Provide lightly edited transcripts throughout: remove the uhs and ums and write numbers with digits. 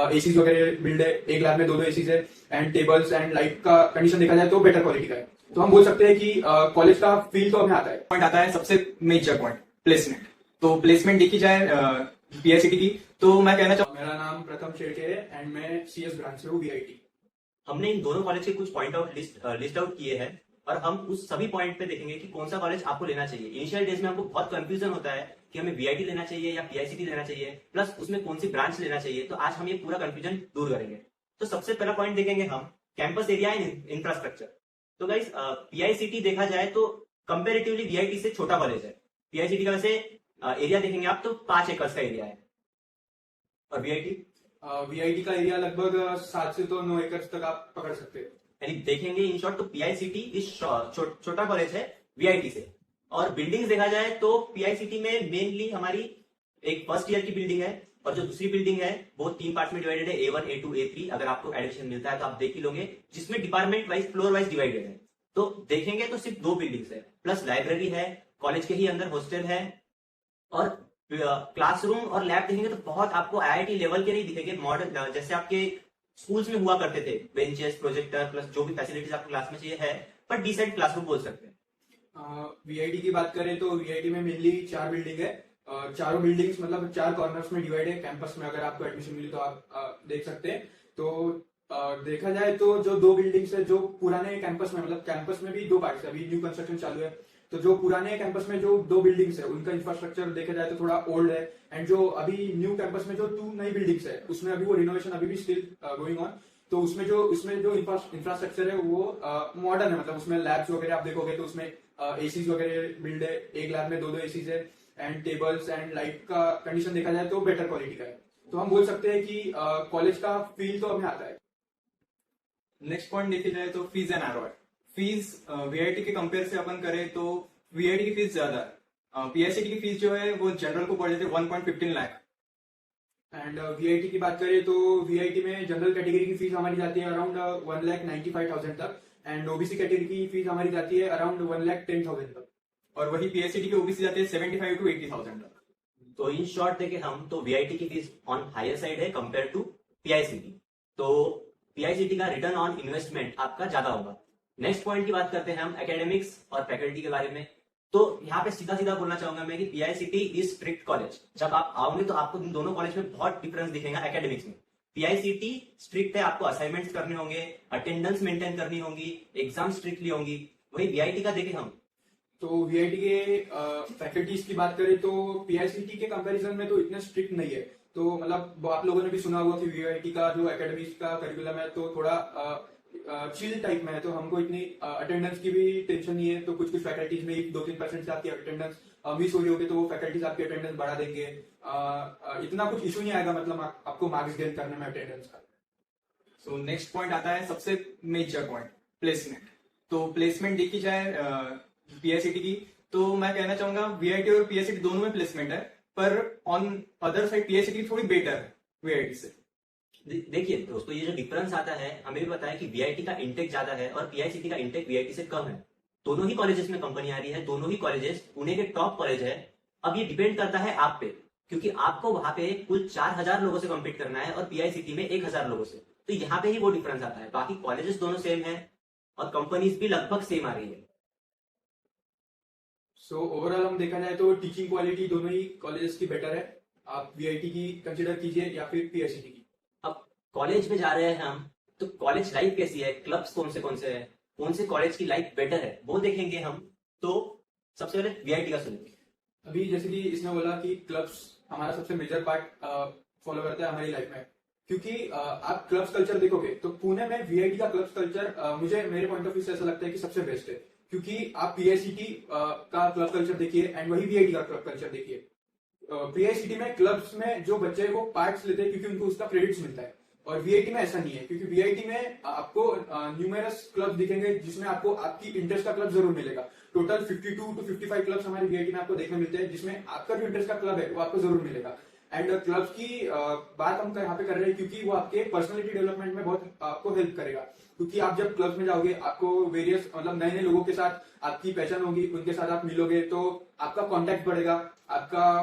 ACs वगैरह build है, एक लैब में दो एसीज है, एंड टेबल्स एंड लाइट का कंडीशन देखा जाए तो बेटर क्वालिटी का है। तो हम बोल सकते हैं कि कॉलेज का फील तो हमें आता है। पॉइंट आता है सबसे मेजर पॉइंट, प्लेसमेंट। तो प्लेसमेंट देखी जाए पीआईसीटी की, तो मैं कहना चाहूँ, मेरा नाम प्रथम शेड़के है एंड मैं सीएस ब्रांच से हूँ, वीआईटी। हमने इन दोनों कॉलेज के कुछ पॉइंट आउट लिस्ट आउट किए हैं और हम उस सभी पॉइंट पे देखेंगे कि कौन सा कॉलेज आपको लेना चाहिए। इनिशियल डेज में हमको बहुत कंफ्यूजन होता है कि हमें वीआईटी लेना चाहिए या पीआईसीटी लेना चाहिए, प्लस उसमें कौन सी ब्रांच लेना चाहिए। तो आज हम ये पूरा कंफ्यूजन दूर करेंगे। तो सबसे पहला पॉइंट देखेंगे हम कैंपस एरिया एंड इंफ्रास्ट्रक्चर। तो गाइस पीआईसीटी देखा जाए तो कंपेरेटिवली वीआईटी से छोटा कॉलेज है। पीआईसीटी का वैसे एरिया देखेंगे आप तो 5 एकड़ का एरिया है, और वीआईटी का एरिया लगभग 7 से तो 9 एकड़ तक आप पकड़ सकते हैं। यानी देखेंगे इन शॉर्ट तो पीआईसीटी इस छोटा कॉलेज है वीआईटी से। और बिल्डिंग्स देखा जाए तो पीआईसीटी में मेनली हमारी एक फर्स्ट ईयर की बिल्डिंग है, और जो दूसरी बिल्डिंग है वो 3 पार्ट्स में डिवाइडेड है, A1 A2 A3। अगर आपको एडमिशन मिलता है तो आप देख ही लोगे, जिसमें department wise floor wise divided है। तो देखेंगे तो सिर्फ 2 बिल्डिंग्स है, प्लस लाइब्रेरी है, कॉलेज के ही अंदर हॉस्टल है, और क्लासरूम और लैब देखेंगे तो बहुत आपको आईआईटी लेवल के नहीं दिखेंगे, मॉडर्न जैसे आपके स्कूल्स में हुआ करते थे, बेंचेस, प्रोजेक्टर, प्लस जो भी फैसिलिटीज आपको क्लास में चाहिए है, पर डिसेंट क्लासरूम बोल सकते हैं। वीआईटी की बात करें तो वीआईटी में मेनली 4 बिल्डिंग है। चारों बिल्डिंग्स मतलब 4 कॉर्नर्स में डिवाइड है। कैंपस में अगर आपको एडमिशन मिली तो आप देख सकते हैं। तो देखा जाए तो जो 2 बिल्डिंग्स है जो पुराने कैंपस में, मतलब कैंपस में भी 2 पार्ट्स है, अभी न्यू कंस्ट्रक्शन चालू है, तो जो पुराने कैंपस में जो 2 बिल्डिंग्स है उनका इंफ्रास्ट्रक्चर देखा जाए तो थोड़ा ओल्ड है, एंड जो अभी न्यू कैंपस में जो 2 नई बिल्डिंग्स है उसमें अभी वो रिनोवेशन अभी भी स्टिल गोइंग ऑन। तो उसमें जो इंफ्रास्ट्रक्चर है वो मॉडर्न है, मतलब उसमें लैब्स वगैरह आप देखोगे तो उसमें एसीज वगैरह बिल्ड है, एक लैब में दो एसीज है, एंड टेबल्स एंड लाइट का कंडीशन देखा जाए तो बेटर क्वालिटी का है। तो हम बोल सकते हैं कि कॉलेज का फील तो हमें आता है। नेक्स्ट पॉइंट देखी जाए तो fees and ROI. Fees VIT के कंपेयर से अपन करें तो वीआईटी की फीस ज्यादा है। पीआईसीटी की फीस जो है वो जनरल को पड़ जाती है 1.15 लाख। एंड वीआईटी की बात करें तो वीआईटी में जनरल कैटेगरी की फीस हमारी जाती है अराउंड 1,95,000 तक, एंड ओबीसी कैटेगरी की फीस हमारी जाती है अराउंड 1,10,000 तक, और वही पीआईसीटी की ओबीसी जाती है 75 to 80,000 तक। तो इन शॉर्ट देखे हम तो वीआईटी की फीस ऑन हायर साइड है कंपेयर टू पीआईसीटी। तो पीआईसीटी का रिटर्न ऑन इन्वेस्टमेंट आपका ज्यादा होगा। नेक्स्ट पॉइंट की बात करते हैं हम एकेडमिक्स और फैकल्टी के बारे में। तो यहाँ पे सीधा सीधा बोलना चाहूंगा मैं कि पीआईसीटी इज स्ट्रिक्ट कॉलेज। जब आप आओगे तो आपको इन दोनों कॉलेज में बहुत डिफरेंस दिखेगा एकेडमिक्स में। पीआईसीटी स्ट्रिक्ट है, आपको असाइनमेंट्स करने होंगे, अटेंडेंस मेंटेन करनी होगी, एग्जाम स्ट्रिक्टली होंगी। वही वीआईटी का देखें हम तो वीआईटी के फैकल्टीज की बात करें तो पीआईसीटी के कंपैरिजन में तो इतने स्ट्रिक्ट नहीं है। तो मतलब आप लोगों ने भी सुना होगा कि वीआईटी का जो एकेडमिक्स का करिकुलम है तो थोड़ा चिल टाइप में है, तो हमको इतनी अटेंडेंस की भी टेंशन नहीं है। तो कुछ फैकल्टीज में 2-3% से आपकी अटेंडेंस मिस हो रही होगी तो वो फैकल्टीज आपकी अटेंडेंस बढ़ा देंगे। इतना कुछ इशू नहीं आएगा, मतलब आपको मार्क्स गेन करने में अटेंडेंस का। सो नेक्स्ट पॉइंट आता है सबसे मेजर पॉइंट, प्लेसमेंट। तो प्लेसमेंट देखी जाए पीआईसीटी की, तो मैं कहना चाहूंगा वीआईटी और पीआईसीटी दोनों में प्लेसमेंट है, पर ऑन अदर साइड पीआईसीटी थोड़ी बेटर है वीआईटी से। देखिए दोस्तों, ये जो डिफरेंस आता है हमें भी पता है कि वीआईटी का इंटेक ज्यादा है और पीआईसीटी का इंटेक वीआईटी से कम है। दोनों ही कॉलेजेस में कंपनी आ रही है, दोनों ही कॉलेजेस पुणे के टॉप कॉलेज है। अब ये डिपेंड करता है आप पे, क्योंकि आपको वहां पे कुल 4,000 लोगों से कम्पीट करना है और पीआईसीटी में 1,000 लोगों से। तो यहाँ पे ही वो डिफरेंस आता है। बाकी कॉलेजेस दोनों सेम है और कंपनीज भी लगभग सेम आ रही है। सो ओवरऑल हम देखा जाए तो टीचिंग क्वालिटी दोनों ही कॉलेजेस की बेटर है। आप वीआईटी की कंसिडर कीजिए या फिर पीआईसीटी की। अब कॉलेज में जा रहे हैं हम, तो कॉलेज लाइफ कैसी है, क्लब्स कौन से है, कौन से कॉलेज की लाइफ बेटर है वो देखेंगे हम। तो सबसे पहले वीआईटी का सुनेंगे। अभी जैसे कि इसने बोला कि क्लब्स हमारा सबसे मेजर पार्ट फॉलो करता है हमारी लाइफ में, क्योंकि आप क्लब्स कल्चर देखोगे तो पुणे में वीआईटी का क्लब्स कल्चर मुझे मेरे पॉइंट ऑफ व्यू से ऐसा लगता है कि सबसे बेस्ट है। क्योंकि आप पीआईसीटी का क्लब कल्चर देखिए एंड वही वीआईटी का क्लब कल्चर देखिए। पीआईसीटी में क्लब्स में जो बच्चे वो पार्ट्स लेते हैं क्योंकि उनको उसका क्रेडिट्स मिलता है, और वीआईटी में ऐसा नहीं है। क्योंकि वीआईटी में आपको न्यूमेरस क्लब दिखेंगे जिसमें आपको आपकी इंटरेस्ट का क्लब जरूर मिलेगा। टोटल 52 to 55 क्लब्स हमारे वीआईटी में आपको देखने मिलते हैं, जिसमें आपका जो इंटरेस्ट का क्लब है वो आपको जरूर मिलेगा। एंड क्लब्स की बात हम यहाँ पे कर रहे हैं क्योंकि वो आपके पर्सनालिटी डेवलपमेंट में बहुत आपको हेल्प करेगा। क्योंकि आप जब क्लब्स में जाओगे आपको वेरियस मतलब नए नए लोगों के साथ आपकी पहचान होगी, उनके साथ आप मिलोगे तो आपका कॉन्टेक्ट बढ़ेगा, आपका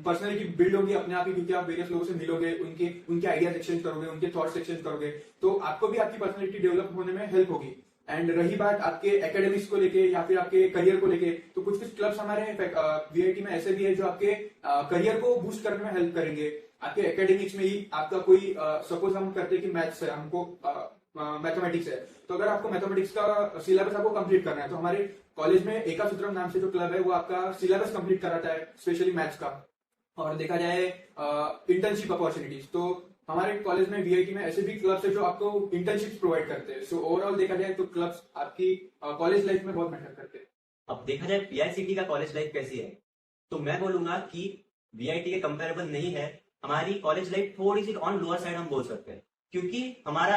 पर्सनैलिटी बिल्ड होगी अपने आप ही, क्योंकि आप वेरियस लोगों से मिलोगे, उनके आइडियाज एक्सचेंज करोगे, उनके थॉट्स एक्सचेंज करोगे, तो आपको भी आपकी पर्सनैलिटी डेवलप होने में हेल्प होगी। एंड रही बात आपके एकेडमिक्स को लेके या फिर आपके करियर को लेके, तो कुछ कुछ क्लब्स हमारे वीआईटी में ऐसे भी है जो आपके करियर को बूस्ट करने में हेल्प करेंगे। आपके एकेडमिक्स में ही आपका कोई सपोज हम करते हैं कि मैथ्स है, हमको मैथमेटिक्स है, तो अगर आपको मैथमेटिक्स का सिलेबस आपको कंप्लीट करना है तो हमारे कॉलेज में एका सूत्रम नाम से जो क्लब है वो आपका सिलेबस कंप्लीट कराता है, स्पेशली मैथ्स का। और देखा जाए इंटर्नशिप अपॉर्चुनिटीज, तो हमारे कॉलेज में वीआईटी में ऐसे भी क्लब्स है जो आपको इंटर्नशिप प्रोवाइड करते हैं। सो ओवरऑल देखा जाए तो क्लब्स आपकी कॉलेज लाइफ में बहुत मैटर करते हैं। अब देखा जाए पीआईसीटी का कॉलेज लाइफ कैसी है, तो मैं बोलूंगा कि वीआईटी के कंपेरेबल नहीं है। हमारी कॉलेज लाइफ थोड़ी सी ऑन लोअर साइड हम बोल सकते हैं, क्योंकि हमारा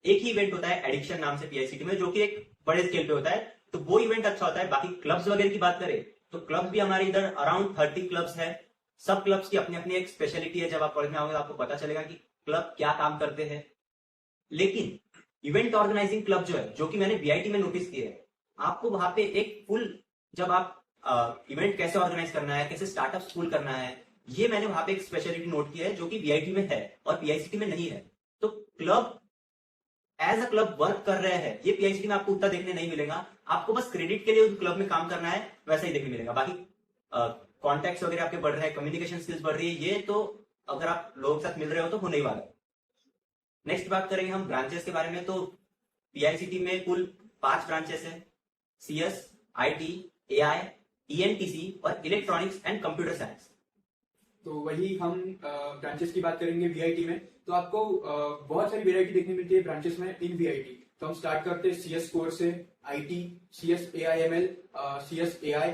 एक ही इवेंट होता है एडिक्शन नाम से पीआईसीटी में, जो कि एक बड़े स्केल पे होता है, तो वो इवेंट अच्छा होता है। बाकी क्लब्स वगैरह की बात करें तो क्लब्स भी हमारे इधर अराउंड 30 क्लब्स है। सब क्लब्स की अपनी अपनी एक स्पेशलिटी है। जब आप कॉलेज में आओगे आपको पता चलेगा कि क्लब क्या काम करते हैं। लेकिन इवेंट ऑर्गेनाइजिंग क्लब जो है, जो कि मैंने वीआईटी में नोटिस किया है, आपको वहां पे एक फुल, जब आप इवेंट कैसे ऑर्गेनाइज करना है, कैसे स्टार्टअप स्कूल करना है, ये मैंने वहां पे एक स्पेशलिटी नोट किया है जो कि वीआईटी में है और पीआईसीटी में नहीं है। तो club as a club work कर रहे हैं, ये पीआईसीटी में आपको उतना देखने नहीं मिलेगा। आपको बस क्रेडिट के लिए उस क्लब में काम करना है, वैसा ही देखने मिलेगा। बाकी कॉन्टेक्ट वगैरह आपके बढ़ रहे हैं, कम्युनिकेशन स्किल्स बढ़ रही है, ये तो अगर आप लोगों के साथ मिल रहे हो तो होने ही वाला है। नेक्स्ट बात करेंगे हम ब्रांचेस के बारे में, तो पीआईसीटी में कुल 5 ब्रांचेस है, सीएस, आईटी, एआई, ईएनटीसी और इलेक्ट्रॉनिक्स एंड कंप्यूटर साइंस। तो वही हम ब्रांचेस की बात करेंगे वीआईटी में, तो आपको बहुत सारी वेरायटी देखने मिलती है ब्रांचेस में इन वीआईटी। तो हम स्टार्ट करते हैं सीएस कोर से, IT, CS AIML, CS AI,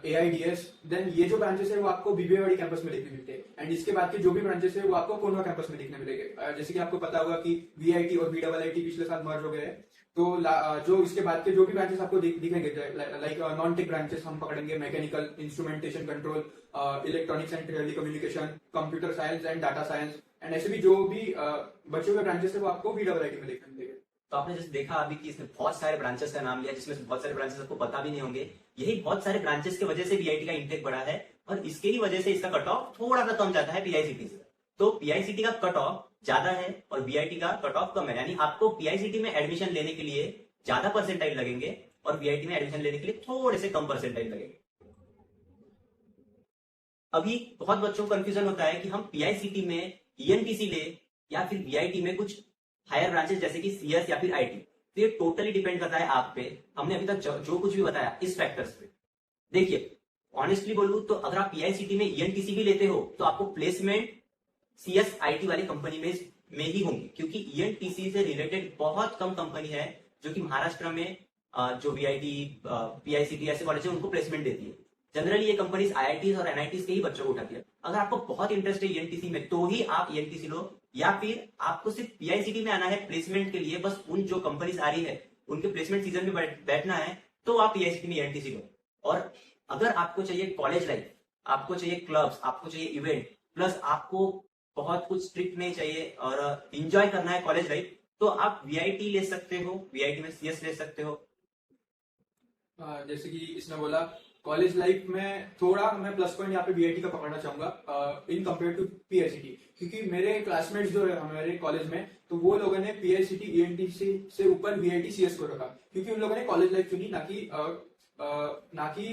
AIDS. Then ये जो ब्रांचेस है वो आपको बीबीएवाड़ी कैंपस में देखने मिलते हैं। एंड इसके बाद के जो भी ब्रांचेस है वो आपको कोनवा कैंपस में देखने मिलेंगे। जैसे कि आपको पता होगा कि वीआईटी और बीडब्ल्यूआईटी पिछले साल मर्ज हो गए हैं, तो जो इसके बाद के जो भी ब्रांचेस आपको दिखेंगे, लाइक नॉन टेक ब्रांचेस हम पकड़ेंगे, mechanical, instrumentation control, electronics and telecommunication, computer science and data science, and ऐसे भी जो भी बचे हुए ब्रांचेस है वो आपको बीडब्ल्यूआईटी में देखने मिलेंगे। तो आपने जैसे देखा अभी कि इसने बहुत सारे ब्रांचेस का नाम लिया, जिसमें से बहुत सारे ब्रांचेस आपको पता भी नहीं होंगे। यही बहुत सारे ब्रांचेस की वजह से वीआईटी का इंटेक बढ़ा है और इसके ही वजह से इसका कट ऑफ थोड़ा सा कम जाता है पीआईसीटी से। तो पीआईसीटी का कट ऑफ ज्यादा है और वीआईटी का कट ऑफ कम है, यानी आपको पीआईसीटी में एडमिशन लेने के लिए ज्यादा परसेंटाइल लगेंगे और वीआईटी में एडमिशन लेने के लिए थोड़े से कम परसेंटाइल लगेंगे। अभी बहुत बच्चों को कंफ्यूजन होता है कि हम पीआईसीटी में ईएनटीसी ले या फिर वीआईटी में कुछ हायर ब्रांचेस जैसे कि सीएस या फिर आईटी। तो ये टोटली डिपेंड करता है आप पे। हमने अभी तक जो कुछ भी बताया इस फैक्टर्स पे, देखिए ऑनेस्टली बोलूं तो अगर आप पीआईसीटी में ईएनटीसी भी लेते हो तो आपको प्लेसमेंट सीएस आईटी वाली कंपनी में ही होंगी, क्योंकि ईएनटीसी से रिलेटेड बहुत कम कंपनी है जो कि महाराष्ट्र में जो वीआईटी पीआईसीटी ऐसे कॉलेज है उनको प्लेसमेंट देती है। जनरली ये कंपनीज आईआईटीज और एनआईटीज के ही बच्चों को उठाती है। अगर आपको बहुत इंटरेस्ट है ईएनटीसी में तो ही आप ईएनटीसी लो, या फिर आपको सिर्फ पीआईसीटी में आना है प्लेसमेंट के लिए, बस उन जो कंपनीज आ रही है उनके प्लेसमेंट सीजन में बैठना है, तो आप पीआईसीटी में ईएनटीसी लो। और अगर आपको चाहिए कॉलेज लाइफ, आपको चाहिए क्लब्स, आपको चाहिए इवेंट, प्लस आपको बहुत कुछ स्ट्रिक्ट नहीं चाहिए और इंजॉय करना है कॉलेज लाइफ, तो आप वीआईटी ले सकते हो, वीआईटी में सीएस ले सकते हो। जैसे कि इसने बोला कॉलेज लाइफ में थोड़ा मैं प्लस पॉइंट यहाँ पे वीआईटी का पकड़ना चाहूंगा इन कंपेयर टू पीआईसीटी, क्योंकि मेरे क्लासमेट्स जो है हमारे कॉलेज में, तो वो लोगों ने पीआईसीटी ईएनटीसी से ऊपर वीआईटी सीएस को रखा, क्योंकि उन लोगों ने कॉलेज लाइफ चुनी, ना कि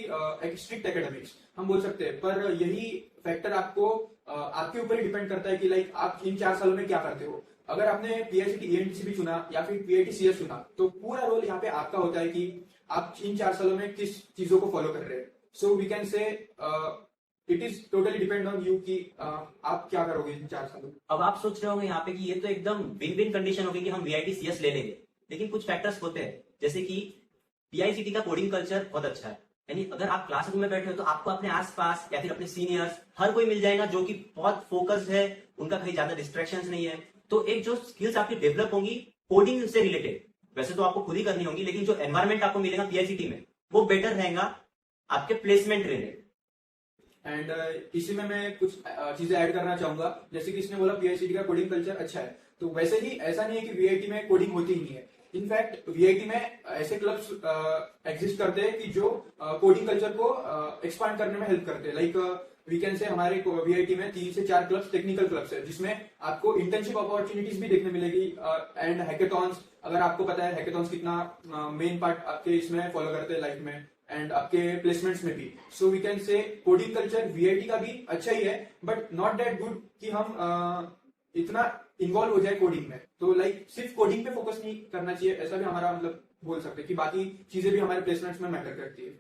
एक स्ट्रिक्ट एकेडमिक्स हम बोल सकते हैं। पर यही फैक्टर आपको आपके ऊपर ही डिपेंड करता है कि लाइक आप इन 4 सालों में क्या करते हो। अगर आपने पीआईसीटी ईएनटीसी भी चुना या फिर पीआईटी सीएस चुना, तो पूरा रोल यहाँ पे आपका होता है कि आप इन 4 सालों में किस चीजों को फॉलो कर रहे हैं। So we can say it is totally depend on you कि आप क्या करोगे इन 4 सालों में। अब आप सोच रहे होंगे यहाँ पे कि ये तो एकदम विन विन कंडीशन होगी कि हम वीआईटी सीएस ले लेंगे, लेकिन कुछ फैक्टर्स होते हैं, जैसे कि पीआईसीटी का कोडिंग कल्चर बहुत अच्छा है, यानी अगर आप क्लासरूम में बैठे हो तो आपको अपने आसपास या फिर अपने सीनियर्स हर कोई मिल जाएगा जो कि बहुत फोकस्ड है, उनका कहीं ज्यादा डिस्ट्रैक्शंस नहीं है। तो एक जो स्किल्स आपकी डेवलप होंगी कोडिंग से रिलेटेड, वैसे तो आपको खुद ही करनी होगी, लेकिन जो एनवायरमेंट आपको मिलेगा पीआईसीटी में वो बेटर रहेगा आपके प्लेसमेंट रिलेटेड। एंड इसी में मैं कुछ चीजें ऐड करना चाहूंगा, जैसे कि इसने बोला पीआईसीटी का कोडिंग कल्चर अच्छा है, तो वैसे ही ऐसा नहीं है कि वीआईटी में कोडिंग होती ही नहीं है। इनफैक्ट वीआईटी में ऐसे क्लब्स एग्जिस्ट करते हैं कि जो कोडिंग कल्चर को एक्सपांड करने में हेल्प करते हैं। लाइक वी कैन से हमारे वीआईटी में 3 से 4 क्लब्स टेक्निकल क्लब्स है, जिसमें आपको इंटर्नशिप अपॉर्चुनिटीज भी देखने मिलेगी एंड हैकेथॉन्स। अगर आपको पता है हैकेथॉन्स कितना मेन पार्ट आपके इसमें फॉलो करते हैं लाइफ में एंड आपके प्लेसमेंट्स में भी। So we can say coding culture VIT का भी अच्छा ही है, बट नॉट दैट गुड कि हम इतना इन्वॉल्व हो जाए कोडिंग में। तो लाइक सिर्फ कोडिंग पे फोकस नहीं करना चाहिए, ऐसा भी हमारा मतलब बोल सकते हैं कि बाकी चीजें भी हमारे प्लेसमेंट्स में मैटर करती है।